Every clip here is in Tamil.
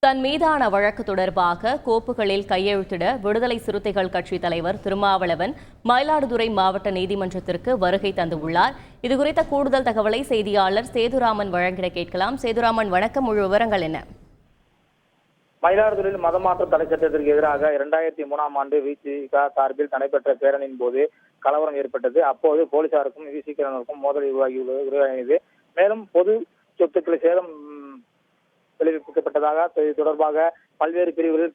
தன் மீதான வழக்கு தொடர்பாக கோப்புகளில் கையெழுத்திட விடுதலை சிறுத்தைகள் கட்சி தலைவர் திருமாவளவன் மயிலாடுதுறை மாவட்ட நீதிமன்றத்திற்கு வருகை தந்துள்ளார். இதுகுறித்த கூடுதல் தகவலை செய்தியாளர் சேதுராமன் வழங்கிட கேட்கலாம். சேதுராமன், வணக்கம். முழு விவரங்கள் என்ன? மயிலாடுதுறையில் மதமாற்ற தடை சட்டத்திற்கு எதிராக 2003ஆம் ஆண்டு விசிக சார்பில் நடைபெற்ற பேரணியின் போது கலவரம் ஏற்பட்டது. அப்போது போலீசாருக்கும் விசிகவினருக்கும் மோதல் உருவாகியது. மேலும் பொது சொத்துக்களை சேதம் விளைவிக்கப்பட்டதாக தொடர்பாக பல்வேறு பிரிவுகளில்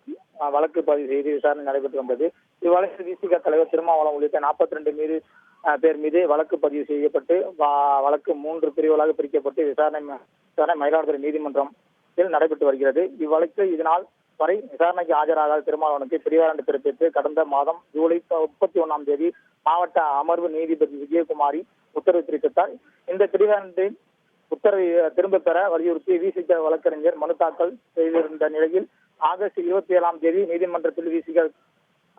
வழக்கு பதிவு செய்து விசாரணை நடைபெற்று வந்தது. இவ்வழக்கில் விசிக தலைவர் திருமாவளவன் உள்ளிட்ட 42 பேர் மீது வழக்கு பதிவு செய்யப்பட்டு வழக்கு 3 பிரிவுகளாக பிரிக்கப்பட்டு விசாரணை மயிலாடுதுறை நீதிமன்றத்தில் நடைபெற்று வருகிறது. இவ்வழக்கு இதனால் வரை விசாரணைக்கு ஆஜராகாத திருமாவளவனுக்கு பிடிவாரண்ட் பிறப்பித்து கடந்த மாதம் ஜூலை 31ஆம் தேதி மாவட்ட அமர்வு நீதிபதி விஜயகுமாரி உத்தரவு பிறப்பித்தார். இந்த பிடிவாரண்டின் உத்தரவை திரும்ப பெற வலியுறுத்தி விசிக வழக்கறிஞர் மனு தாக்கல் செய்திருந்த நிலையில் ஆகஸ்ட் 27ஆம் தேதி நீதிமன்றத்தில் விசிக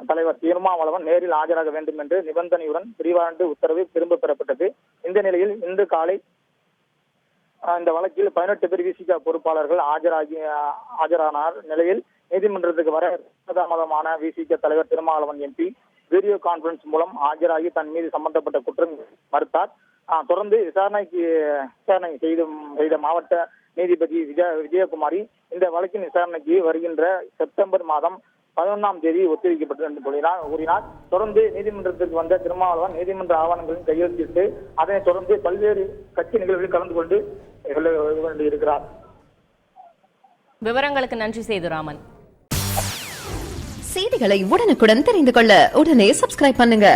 தலைவர் திருமாவளவன் நேரில் ஆஜராக வேண்டும் என்று நிபந்தனையுடன் பிடிவாரண்ட் உத்தரவு திரும்ப பெறப்பட்டது. இந்த நிலையில் இன்று காலை இந்த வழக்கில் 18 பேர் விசிக பொறுப்பாளர்கள் ஆஜரானார் நிலையில் நீதிமன்றத்துக்கு வர தாமதமான விசிக தலைவர் திருமாவளவன் எம்பி வீடியோ கான்பரன்ஸ் மூலம் ஆஜராகி தன் மீது சம்பந்தப்பட்ட குற்றம் மறுத்தார். தொடர்ந்து விசாரணை செய்த மாவட்ட நீதிபதி விஜயகுமாரி இந்த வழக்கின் விசாரணைக்கு வருகின்ற செப்டம்பர் மாதம் 11ஆம் தேதி ஒத்திவைக்கப்பட்டது என்று கூறினார். தொடர்ந்து நீதிமன்றத்திற்கு வந்த திருமாவளவன் நீதிமன்ற ஆவணங்களில் கையெழுத்திட்டு அதனைத் தொடர்ந்து பல்வேறு கட்சி நிகழ்வுகளில் கலந்து கொண்டு இருக்கிறார். விவரங்களுக்கு நன்றி சேதுராமன். செய்திகளை உடனுக்குடன் தெரிந்து கொள்ள உடனே சப்ஸ்கிரைப் பண்ணுங்க.